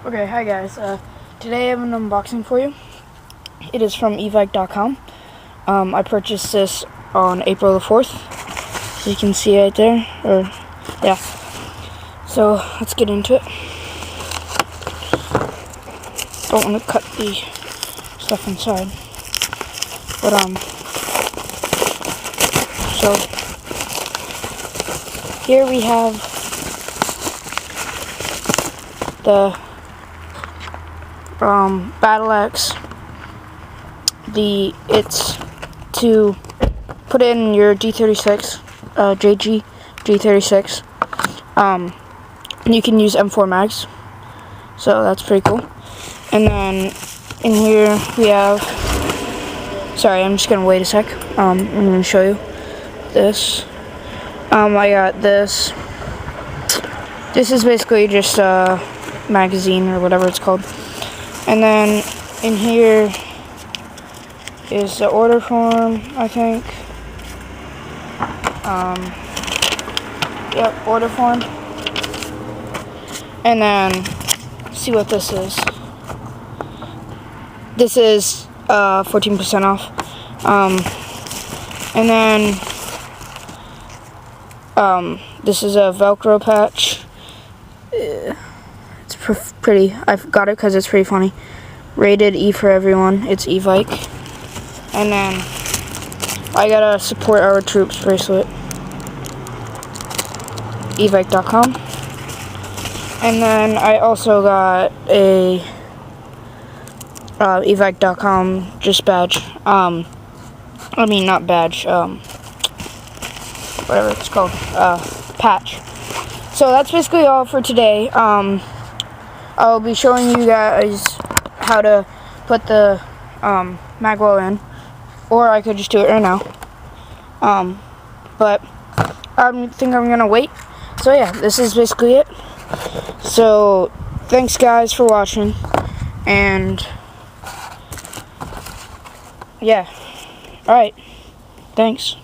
Okay, hi guys. Today I have an unboxing for you. It is from Evike.com. I purchased this on April the 4th. So you can see right there. Yeah. So let's get into it. Don't want to cut the stuff inside. But so here we have the Battle Axe. It's to put it in your G36, G36. You can use M4 mags, so that's pretty cool. And then in here we have. Sorry, I'm just gonna wait a sec. I'm gonna show you this. I got this. This is basically just a magazine or whatever it's called. And then in here is the order form, I think. Yep, order form. And then see what this is. This is 14% off. And then this is a Velcro patch. It's pretty. I got it because it's pretty funny. Rated E for everyone. It's Evike. And then I got a Support Our Troops bracelet. Evike.com. And then I also got a Evike.com just badge. I mean not badge. Whatever it's called. Patch. So that's basically all for today. I'll be showing you guys how to put the magwell in, or I could just do it right now. But I think I'm gonna wait. So yeah, this is basically it. So thanks guys for watching, and yeah, all right, thanks.